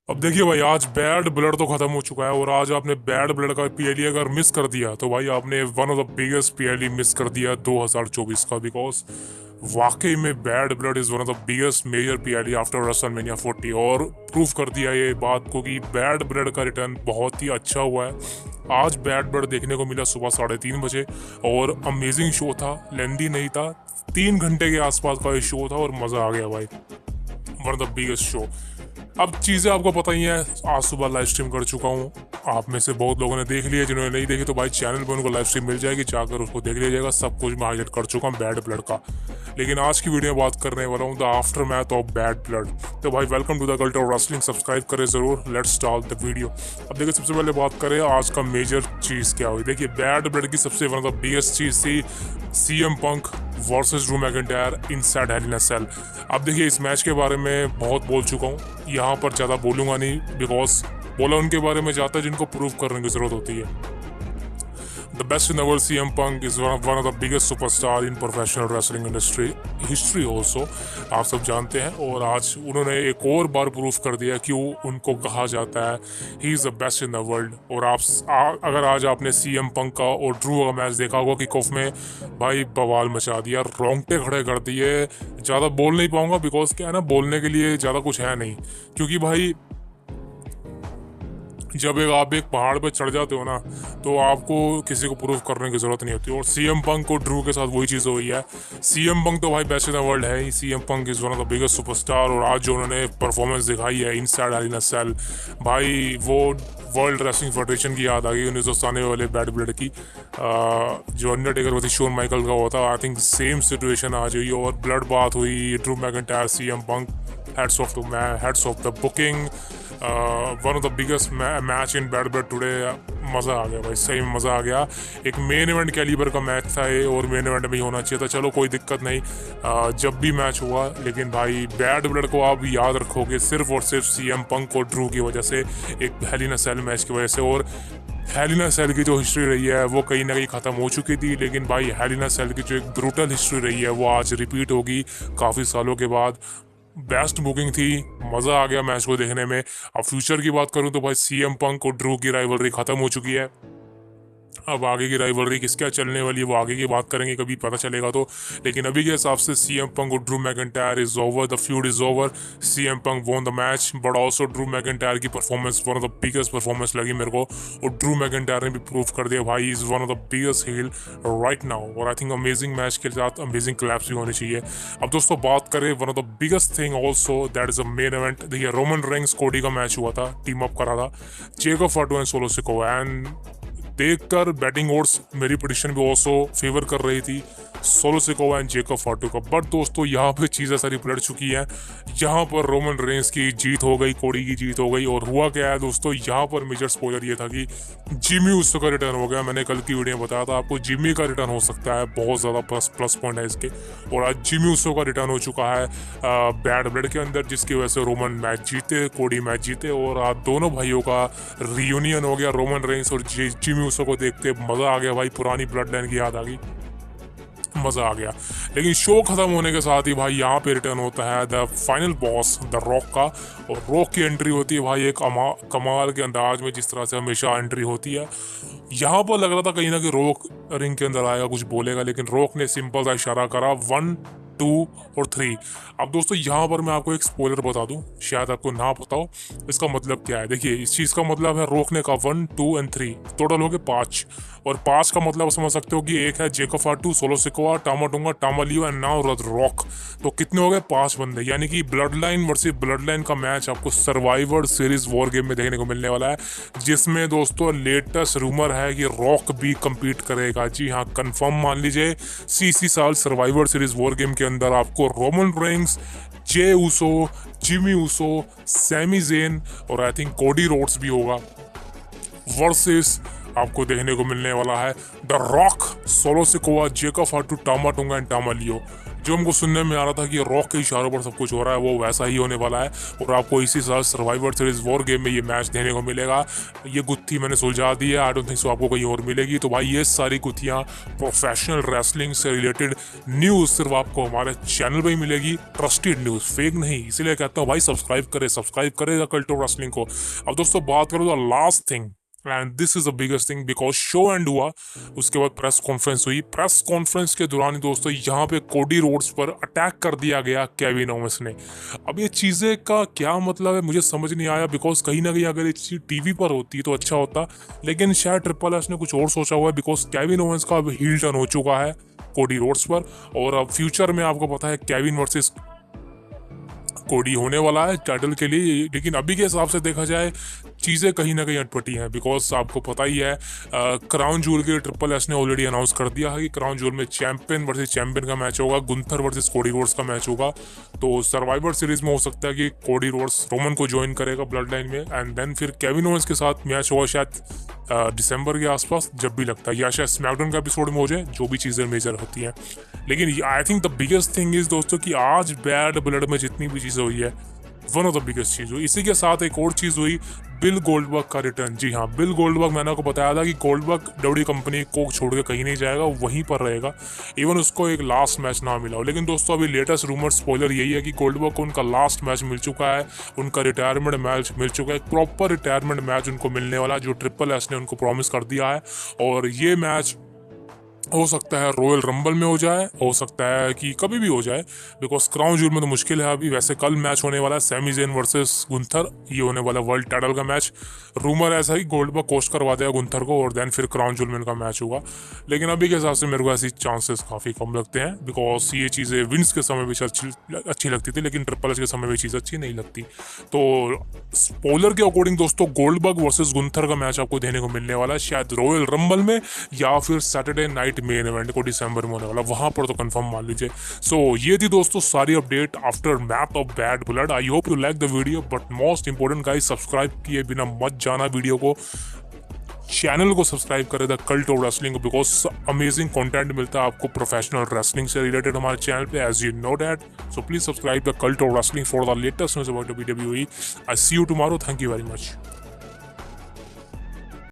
अब देखिए भाई, आज बैड ब्लड तो खत्म हो चुका है और आज आपने बैड ब्लड का पीएलई अगर मिस कर दिया तो भाई आपने one of the biggest PLE miss कर दिया 2024 का। बिकॉज वाकई में bad blood is one of the biggest major PLE after WrestleMania 40 और प्रूव कर दिया ये बात को कि बैड ब्लड का रिटर्न बहुत ही अच्छा हुआ है। आज बैड ब्लड देखने को मिला सुबह 3:30 बजे और अमेजिंग शो था, लेंदी नहीं था, 3 घंटे के आसपास का ये शो था और मज़ा आ गया भाई। One of the biggest show. अब चीज़ें आपको पता ही है, आज सुबह लाइव स्ट्रीम कर चुका हूँ। आप में से बहुत लोगों ने देख लिया, जिन्होंने नहीं देखी तो भाई चैनल पर उनको लाइव स्ट्रीम मिल जाएगी, जाकर उसको देख लीजिएगा। सब कुछ मैं हाईलाइट कर चुका हूँ बैड ब्लड का। लेकिन आज की वीडियो में बात करने वाला हूँ the aftermath of bad blood. तो भाई welcome to the cult of wrestling, subscribe करें ज़रूर। Let's start the video. अब देखिए, सबसे पहले बात करें आज का मेजर चीज़ क्या हुई। देखिए, बैड ब्लड की सबसे वन ऑफ द बिगेस्ट चीज़ थी CM Punk versus Drew McIntyre inside Hell in a Cell. अब देखिए, इस मैच के बारे में बहुत बोल चुका हूँ, यहाँ पर ज़्यादा बोलूँगा नहीं, बिकॉज बोला उनके बारे में जाता है जिनको प्रूव करने की ज़रूरत होती है। The best in the world, CM Punk is one of the biggest superstar in professional wrestling industry history also, आप सब जानते हैं। और आज उन्होंने एक और बार प्रूफ कर दिया कि उनको कहा जाता है he is the best in the world. और अगर आज आपने CM Punk का और ड्रू का मैच देखा होगा किक ऑफ में, भाई बवाल मचा दिया, रोंगटे खड़े कर दिए। ज़्यादा बोल नहीं पाऊँगा बिकॉज क्या है ना, बोलने के लिए ज़्यादा कुछ है नहीं, क्योंकि भाई जब आप एक पहाड़ पे चढ़ जाते हो ना, तो आपको किसी को प्रूव करने की ज़रूरत नहीं होती। और CM पंक और ड्रू के साथ वही चीज़ हुई है। CM पंक तो भाई बेस्ट इन द वर्ल्ड है ही, CM punk is one of the biggest superstar. और आज जो उन्होंने परफॉर्मेंस दिखाई है inside Hell in a cell, भाई वो वर्ल्ड रेसलिंग फेडरेशन की याद आ गई 1997 वाले बैड ब्लड की। जो अंडरटेकर वही शोन माइकल का हुआ था, आई थिंक सेम सिचुएशन आ गई और ब्लड बात हुई। Drew McIntyre CM Punk, hats off to man, hats off the booking, one of the biggest match in bad blood today. मज़ा आ गया भाई, सही में मज़ा आ गया। एक मेन इवेंट कैलिबर का मैच था ये, और मेन इवेंट में ही होना चाहिए था। चलो कोई दिक्कत नहीं, जब भी मैच हुआ। लेकिन भाई बैड ब्लड को आप याद रखोगे सिर्फ और सिर्फ CM पंक और ड्रू की वजह से, एक hello in a cell match की वजह से। और हेल इन अ सेल की जो हिस्ट्री रही है वो कहीं ना कहीं ख़त्म हो चुकी थी, लेकिन भाई हेल इन अ सेल की जो एक ब्रूटल हिस्ट्री रही है वो आज रिपीट होगी काफ़ी सालों के बाद। बेस्ट बुकिंग थी, मज़ा आ गया मैच को देखने में। अब फ्यूचर की बात करूं तो भाई CM पंक और ड्रू की राइवलरी ख़त्म हो चुकी है। अब आगे की राइवलरी किसका चलने वाली है वो आगे की बात करेंगे, कभी पता चलेगा तो। लेकिन अभी के हिसाब से CM पंक और Drew McIntyre is over, the feud is over. CM Punk won the match, but also Drew McIntyre की performance one of the biggest performance लगी मेरे को। और ड्रू मैकिंटायर ने भी प्रूव कर दिया भाई is one of the biggest heel right now. और आई थिंक अमेजिंग मैच के साथ अमेजिंग क्लैप्स भी होनी चाहिए। अब दोस्तों बात करें one of the biggest thing also, that is a main event. देखिए, रोमन रेंग्स कोडी का मैच हुआ था, टीम अप करा था जेको फाटो एंड सोलो सिकोवा। एंड देखकर बैटिंग ओड्स मेरी प्रेडिक्शन भी ऑल्सो फेवर कर रही थी सोलो सिकोवा एंड जेको फाटो का। बट दोस्तों यहाँ पे चीज़ें सारी पलट चुकी हैं। यहाँ पर रोमन रेंस की जीत हो गई, कोडी की जीत हो गई। और हुआ क्या है दोस्तों, यहाँ पर मेजर स्पॉइलर ये था कि जिमी ऊसो का रिटर्न हो गया। मैंने कल की वीडियो में बताया था आपको, जिमी का रिटर्न हो सकता है, बहुत ज़्यादा प्लस पॉइंट है इसके। और आज जिमी ऊसो का रिटर्न हो चुका है बैड ब्लड के अंदर, जिसकी वजह से रोमन मैच जीते, कोडी मैच जीते। और आज दोनों भाइयों का रियूनियन हो गया। रोमन रेंस और जिमी ऊसो को देखते मज़ा आ गया भाई, पुरानी ब्लड लाइन की याद आ गई, मज़ा आ गया। लेकिन शो ख़त्म होने के साथ ही भाई यहाँ पे रिटर्न होता है the final boss, the rock का। और रॉक की एंट्री होती है भाई एक कमाल के अंदाज में, जिस तरह से हमेशा एंट्री होती है। यहाँ पर लग रहा था कहीं ना कहीं रॉक रिंग के अंदर आएगा, कुछ बोलेगा, लेकिन रॉक ने सिंपल सा इशारा करा 1 2 और 3। अब दोस्तों यहाँ पर मैं आपको एक स्पॉइलर बता दूं, शायद आपको ना पता हो इसका मतलब क्या है। देखिए, इस चीज़ का मतलब है रॉक ने कहा 1 2 एंड 3, टोटल हो गए 5। और 5 का मतलब समझ सकते हो कि एक है Jacob Fatu, Solo Sikoa, Tama Tonga, Tama Leo and now Rock. तो कितने हो गए, 5 बंदे। यानी कि blood line versus blood line का मैच आपको सर्वाइवर सीरीज वॉर गेम में देखने को मिलने वाला है, जिसमें दोस्तों लेटेस्ट रूमर है कि रॉक भी compete करेगा। जी हाँ, कंफर्म मान लीजिए। इसी साल सर्वाइवर सीरीज वॉर गेम के अंदर आपको Roman Reigns, Jey Uso, Jimmy Uso, Sami Zayn और आई थिंक कोडी रोड्स भी होगा वर्सेस आपको देखने को मिलने वाला है द रॉक, सोलो सिकोवा, जेको फाटू, टामा टूंगा एंड टामा लियो। जो हमको सुनने में आ रहा था कि रॉक के इशारों पर सब कुछ हो रहा है, वो वैसा ही होने वाला है। और आपको इसी साल सर्वाइवर सीरीज वॉर गेम में ये मैच देने को मिलेगा। ये गुत्थी मैंने सुलझा दी है, आई डोंट थिंक सो आपको कहीं और मिलेगी। तो भाई ये सारी गुत्थियाँ प्रोफेशनल रेसलिंग से रिलेटेड न्यूज़ सिर्फ आपको हमारे चैनल पर ही मिलेगी, ट्रस्टेड न्यूज़, फेक नहीं। इसीलिए कहता हूँ भाई सब्सक्राइब करेगा कल्ट ऑफ रेसलिंग को। अब दोस्तों बात करो the last thing, and this is the biggest thing, because show and हुआ, उसके बाद प्रेस कॉन्फ्रेंस हुई। प्रेस कॉन्फ्रेंस के दौरान दोस्तों यहाँ पे कोडी रोड्स पर अटैक कर दिया गया केविन ओवेंस ने। अब ये चीज़ें का क्या मतलब है मुझे समझ नहीं आया, बिकॉज कहीं ना कहीं अगर ये चीज़ टीवी पर होती तो अच्छा होता, लेकिन शायद ट्रिपल एच ने कुछ और सोचा हुआ है, बिकॉज केविन ओवेंस का अब हील टर्न हो चुका है कोडी रोड्स पर, और अब फ्यूचर में आपको पता है केविन वर्सेस कोडी होने वाला है टाइटल के लिए। लेकिन अभी के हिसाब से देखा जाए चीज़ें कहीं ना कहीं अटपटी हैं, बिकॉज आपको पता ही है क्राउन जूल के ट्रिपल एच ने ऑलरेडी अनाउंस कर दिया है कि क्राउन जूल में चैंपियन वर्सेस चैंपियन का मैच होगा, गुंथर वर्सेस कोडी रोड्स का मैच होगा। तो सर्वाइवर सीरीज में हो सकता है कि कोडी रोड्स रोमन को ज्वाइन करेगा ब्लड लाइन में, एंड देन फिर केविन ओवेंस के साथ मैच होगा शायद दिसंबर के आसपास, जब भी लगता है, या शायद स्मैकडाउन का एपिसोड में हो जाए, जो भी चीज़ें मेजर होती हैं। लेकिन I think the biggest thing is दोस्तों कि आज बैड ब्लड में जितनी भी चीज़ें हुई है, वन ऑफ द बिगेस्ट चीज़ हुई। इसी के साथ एक और चीज़ हुई, बिल गोल्डबर्ग का रिटर्न। जी हाँ, बिल गोल्डबर्ग, मैंने आपको बताया था कि गोल्डबर्ग डब्ल्यूडब्ल्यूई कंपनी को छोड़ के कहीं नहीं जाएगा, वहीं पर रहेगा, इवन उसको एक लास्ट मैच ना मिला हो। लेकिन दोस्तों अभी लेटेस्ट रूमर स्पॉइलर यही है कि गोल्डबर्ग को उनका लास्ट मैच मिल चुका है, उनका रिटायरमेंट मैच मिल चुका है, एक प्रॉपर रिटायरमेंट मैच उनको मिलने वाला, जो ट्रिपल एच ने उनको प्रॉमिस कर दिया है। और ये मैच हो सकता है रॉयल रंबल में हो जाए, हो सकता है कि कभी भी हो जाए, बिकॉज क्राउन जूल में तो मुश्किल है अभी। वैसे कल मैच होने वाला है सैमी ज़ेन वर्सेस गुंथर, ये होने वाला वर्ल्ड टाइटल का मैच। रूमर ऐसा ही गोल्डबर्ग कोच करवा देगा गुंथर को, और देन फिर क्राउन जूल में इनका मैच होगा। लेकिन अभी के हिसाब से मेरे को ऐसी चांसेस काफ़ी कम लगते हैं, बिकॉज ये चीज़ें विंस के समय भी अच्छी लगती थी, लेकिन ट्रिपल एच के समय भी चीज़ अच्छी नहीं लगती। तो स्पॉइलर के अकॉर्डिंग दोस्तों गोल्डबर्ग वर्सेस गुंथर का मैच आपको देने को मिलने वाला है, शायद रॉयल रंबल में या फिर सैटरडे नाइट मेन इवेंट को दिसंबर में होने वाला, वहां पर तो कंफर्म मान लीजिए। सो ये थी दोस्तों सारी update after match of bad blood. I hope you like the video, but most important guys, subscribe किए बिना मत जाना वीडियो को, चैनल को सब्सक्राइब करें the cult of wrestling, because amazing content मिलता है आपको प्रोफेशनल रेसलिंग से रिलेटेड हमारे चैनल पे, as you know that. So please subscribe the cult of wrestling for the latest news about WWE। I see you tomorrow, thank you very much.